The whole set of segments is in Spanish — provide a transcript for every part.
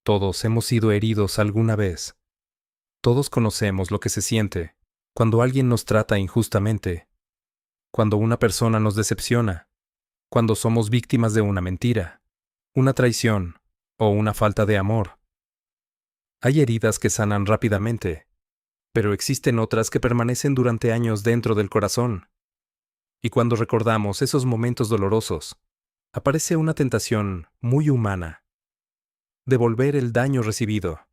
Todos hemos sido heridos alguna vez. Todos conocemos lo que se siente cuando alguien nos trata injustamente, cuando una persona nos decepciona, cuando somos víctimas de una mentira, una traición o una falta de amor. Hay heridas que sanan rápidamente, pero existen otras que permanecen durante años dentro del corazón. Y cuando recordamos esos momentos dolorosos, aparece una tentación muy humana: devolver el daño recibido.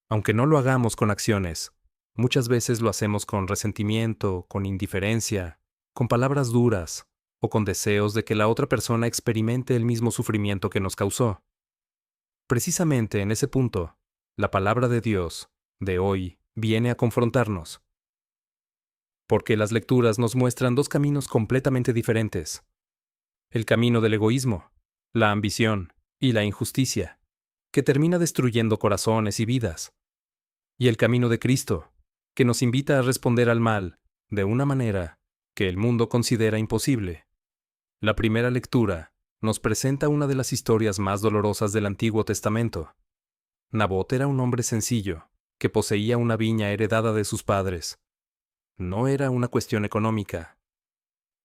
Aunque no lo hagamos con acciones, muchas veces lo hacemos con resentimiento, con indiferencia, con palabras duras o con deseos de que la otra persona experimente el mismo sufrimiento que nos causó. Precisamente en ese punto, la palabra de Dios de hoy viene a confrontarnos, porque las lecturas nos muestran dos caminos completamente diferentes: el camino del egoísmo, la ambición y la injusticia, que termina destruyendo corazones y vidas, y el camino de Cristo, que nos invita a responder al mal de una manera que el mundo considera imposible. La primera lectura nos presenta una de las historias más dolorosas del Antiguo Testamento. Nabot era un hombre sencillo, que poseía una viña heredada de sus padres. No era una cuestión económica.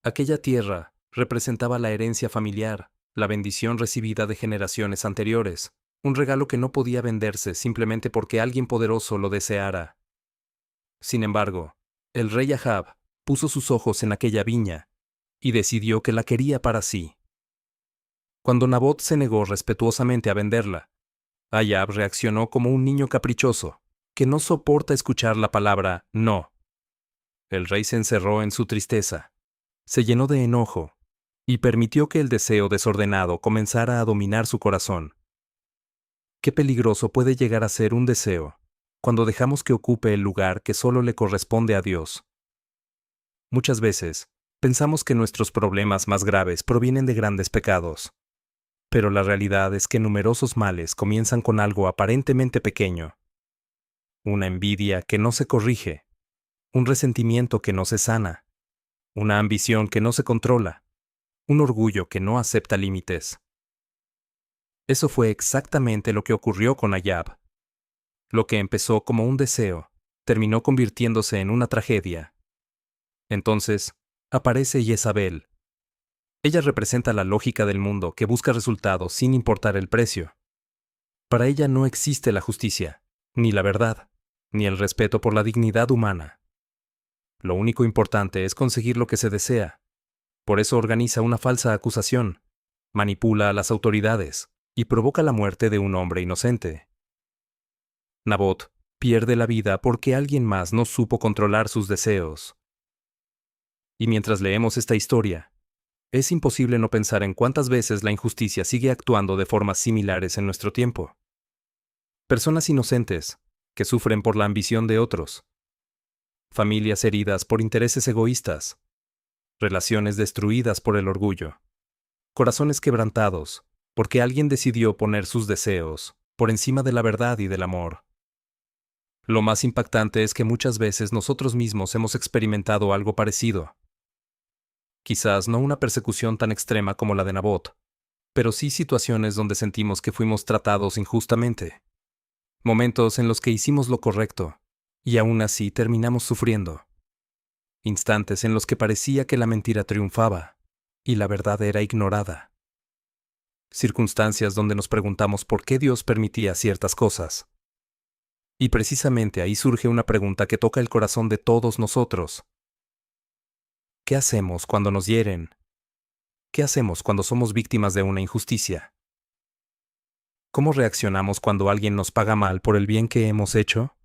Aquella tierra representaba la herencia familiar, la bendición recibida de generaciones anteriores, un regalo que no podía venderse simplemente porque alguien poderoso lo deseara. Sin embargo, el rey Ahab puso sus ojos en aquella viña y decidió que la quería para sí. Cuando Nabot se negó respetuosamente a venderla, Ahab reaccionó como un niño caprichoso, que no soporta escuchar la palabra no. El rey se encerró en su tristeza, se llenó de enojo y permitió que el deseo desordenado comenzara a dominar su corazón. Qué peligroso puede llegar a ser un deseo cuando dejamos que ocupe el lugar que solo le corresponde a Dios. Muchas veces, pensamos que nuestros problemas más graves provienen de grandes pecados. Pero la realidad es que numerosos males comienzan con algo aparentemente pequeño: una envidia que no se corrige, un resentimiento que no se sana, una ambición que no se controla, un orgullo que no acepta límites. Eso fue exactamente lo que ocurrió con Ahab. Lo que empezó como un deseo terminó convirtiéndose en una tragedia. Entonces, aparece Jezabel. Ella representa la lógica del mundo que busca resultados sin importar el precio. Para ella no existe la justicia, ni la verdad, ni el respeto por la dignidad humana. Lo único importante es conseguir lo que se desea. Por eso organiza una falsa acusación, manipula a las autoridades y provoca la muerte de un hombre inocente. Nabot pierde la vida porque alguien más no supo controlar sus deseos. Y mientras leemos esta historia, es imposible no pensar en cuántas veces la injusticia sigue actuando de formas similares en nuestro tiempo. Personas inocentes, que sufren por la ambición de otros. Familias heridas por intereses egoístas. Relaciones destruidas por el orgullo. Corazones quebrantados, porque alguien decidió poner sus deseos por encima de la verdad y del amor. Lo más impactante es que muchas veces nosotros mismos hemos experimentado algo parecido. Quizás no una persecución tan extrema como la de Nabot, pero sí situaciones donde sentimos que fuimos tratados injustamente. Momentos en los que hicimos lo correcto, y aún así terminamos sufriendo. Instantes en los que parecía que la mentira triunfaba, y la verdad era ignorada. Circunstancias donde nos preguntamos por qué Dios permitía ciertas cosas. Y precisamente ahí surge una pregunta que toca el corazón de todos nosotros. ¿Qué hacemos cuando nos hieren? ¿Qué hacemos cuando somos víctimas de una injusticia? ¿Cómo reaccionamos cuando alguien nos paga mal por el bien que hemos hecho?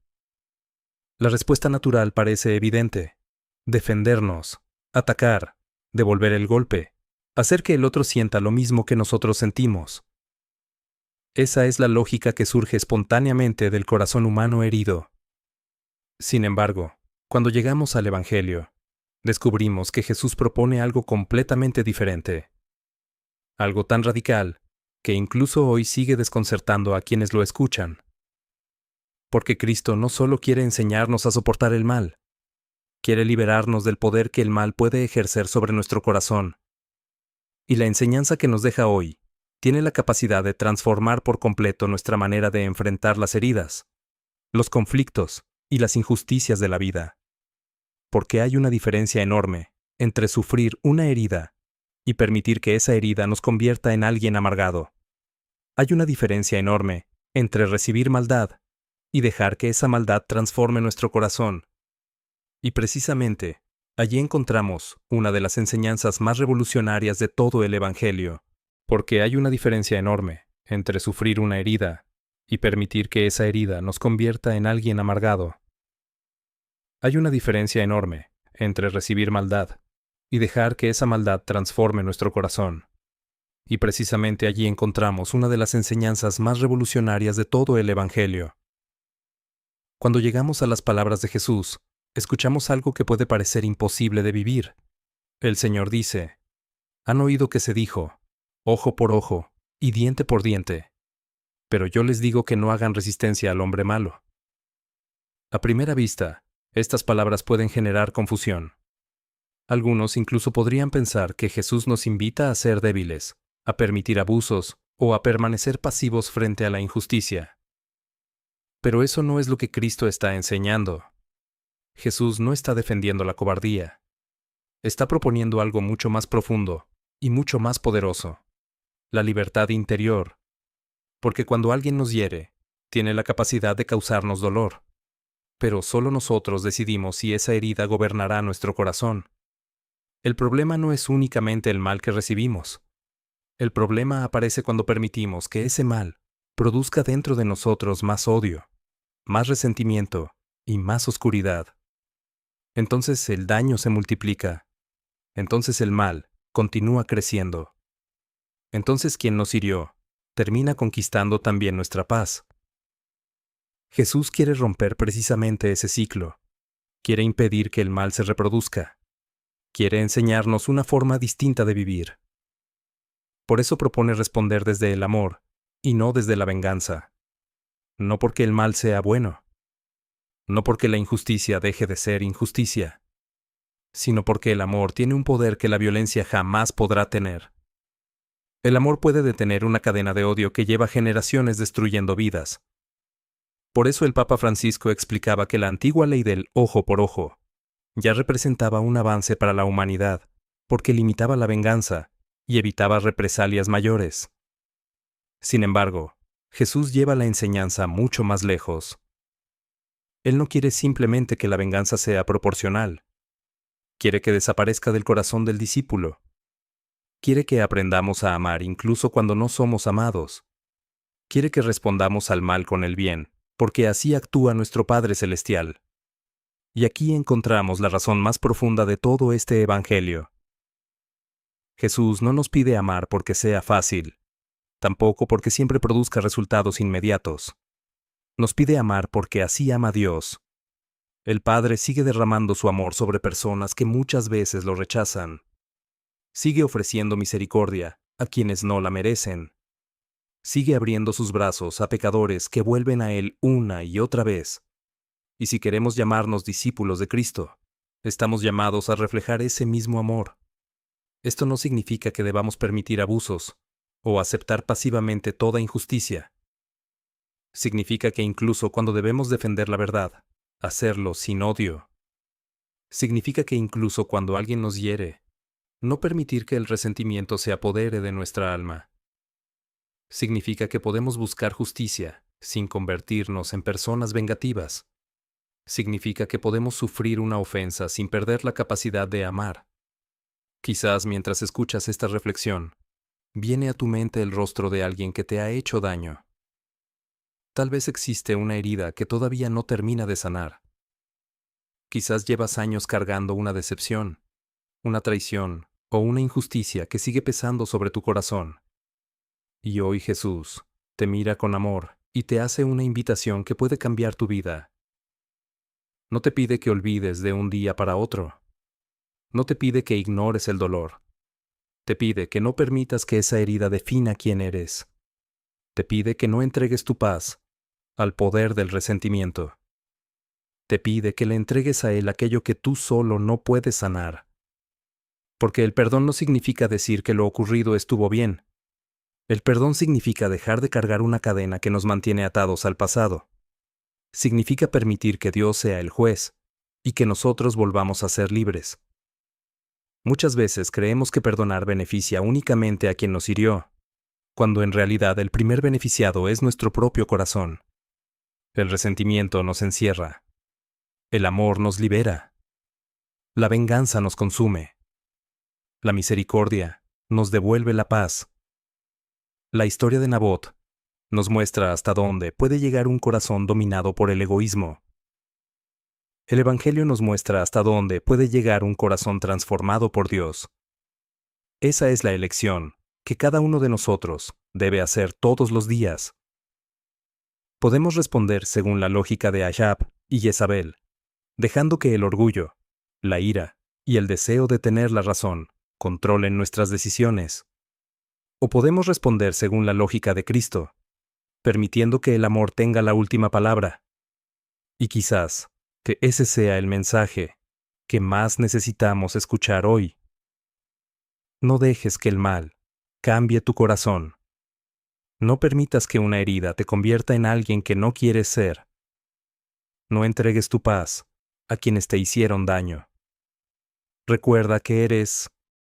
La respuesta natural parece evidente: defendernos, atacar, devolver el golpe, hacer que el otro sienta lo mismo que nosotros sentimos. Esa es la lógica que surge espontáneamente del corazón humano herido. Sin embargo, cuando llegamos al Evangelio, descubrimos que Jesús propone algo completamente diferente. Algo tan radical que incluso hoy sigue desconcertando a quienes lo escuchan. Porque Cristo no solo quiere enseñarnos a soportar el mal, quiere liberarnos del poder que el mal puede ejercer sobre nuestro corazón. Y la enseñanza que nos deja hoy tiene la capacidad de transformar por completo nuestra manera de enfrentar las heridas, los conflictos y las injusticias de la vida. Porque hay una diferencia enorme entre sufrir una herida y permitir que esa herida nos convierta en alguien amargado. Hay una diferencia enorme entre recibir maldad y dejar que esa maldad transforme nuestro corazón. Y precisamente, allí encontramos una de las enseñanzas más revolucionarias de todo el Evangelio. Porque hay una diferencia enorme entre sufrir una herida y permitir que esa herida nos convierta en alguien amargado. Hay una diferencia enorme entre recibir maldad y dejar que esa maldad transforme nuestro corazón. Y precisamente allí encontramos una de las enseñanzas más revolucionarias de todo el Evangelio. Cuando llegamos a las palabras de Jesús, escuchamos algo que puede parecer imposible de vivir. El Señor dice: «Han oído que se dijo, ojo por ojo y diente por diente. Pero yo les digo que no hagan resistencia al hombre malo». A primera vista, estas palabras pueden generar confusión. Algunos incluso podrían pensar que Jesús nos invita a ser débiles, a permitir abusos o a permanecer pasivos frente a la injusticia. Pero eso no es lo que Cristo está enseñando. Jesús no está defendiendo la cobardía. Está proponiendo algo mucho más profundo y mucho más poderoso: la libertad interior. Porque cuando alguien nos hiere, tiene la capacidad de causarnos dolor. Pero solo nosotros decidimos si esa herida gobernará nuestro corazón. El problema no es únicamente el mal que recibimos. El problema aparece cuando permitimos que ese mal produzca dentro de nosotros más odio, más resentimiento y más oscuridad. Entonces el daño se multiplica. Entonces el mal continúa creciendo. Entonces quien nos hirió termina conquistando también nuestra paz. Jesús quiere romper precisamente ese ciclo. Quiere impedir que el mal se reproduzca. Quiere enseñarnos una forma distinta de vivir. Por eso propone responder desde el amor y no desde la venganza. No porque el mal sea bueno. No porque la injusticia deje de ser injusticia. Sino porque el amor tiene un poder que la violencia jamás podrá tener. El amor puede detener una cadena de odio que lleva generaciones destruyendo vidas. Por eso el Papa Francisco explicaba que la antigua ley del ojo por ojo ya representaba un avance para la humanidad, porque limitaba la venganza y evitaba represalias mayores. Sin embargo, Jesús lleva la enseñanza mucho más lejos. Él no quiere simplemente que la venganza sea proporcional. Quiere que desaparezca del corazón del discípulo. Quiere que aprendamos a amar incluso cuando no somos amados. Quiere que respondamos al mal con el bien, porque así actúa nuestro Padre Celestial. Y aquí encontramos la razón más profunda de todo este Evangelio. Jesús no nos pide amar porque sea fácil, tampoco porque siempre produzca resultados inmediatos. Nos pide amar porque así ama Dios. El Padre sigue derramando su amor sobre personas que muchas veces lo rechazan. Sigue ofreciendo misericordia a quienes no la merecen. Sigue abriendo sus brazos a pecadores que vuelven a Él una y otra vez. Y si queremos llamarnos discípulos de Cristo, estamos llamados a reflejar ese mismo amor. Esto no significa que debamos permitir abusos o aceptar pasivamente toda injusticia. Significa que incluso cuando debemos defender la verdad, hacerlo sin odio. Significa que incluso cuando alguien nos hiere, no permitir que el resentimiento se apodere de nuestra alma. Significa que podemos buscar justicia sin convertirnos en personas vengativas. Significa que podemos sufrir una ofensa sin perder la capacidad de amar. Quizás mientras escuchas esta reflexión, viene a tu mente el rostro de alguien que te ha hecho daño. Tal vez existe una herida que todavía no termina de sanar. Quizás llevas años cargando una decepción, una traición o una injusticia que sigue pesando sobre tu corazón. Y hoy Jesús te mira con amor y te hace una invitación que puede cambiar tu vida. No te pide que olvides de un día para otro. No te pide que ignores el dolor. Te pide que no permitas que esa herida defina quién eres. Te pide que no entregues tu paz al poder del resentimiento. Te pide que le entregues a Él aquello que tú solo no puedes sanar. Porque el perdón no significa decir que lo ocurrido estuvo bien. El perdón significa dejar de cargar una cadena que nos mantiene atados al pasado. Significa permitir que Dios sea el juez y que nosotros volvamos a ser libres. Muchas veces creemos que perdonar beneficia únicamente a quien nos hirió, cuando en realidad el primer beneficiado es nuestro propio corazón. El resentimiento nos encierra. El amor nos libera. La venganza nos consume. La misericordia nos devuelve la paz. La historia de Nabot nos muestra hasta dónde puede llegar un corazón dominado por el egoísmo. El Evangelio nos muestra hasta dónde puede llegar un corazón transformado por Dios. Esa es la elección que cada uno de nosotros debe hacer todos los días. Podemos responder según la lógica de Ahab y Jezabel, dejando que el orgullo, la ira y el deseo de tener la razón controlen nuestras decisiones. O podemos responder según la lógica de Cristo, permitiendo que el amor tenga la última palabra. Y quizás que ese sea el mensaje que más necesitamos escuchar hoy. No dejes que el mal cambie tu corazón. No permitas que una herida te convierta en alguien que no quieres ser. No entregues tu paz a quienes te hicieron daño. Recuerda que eres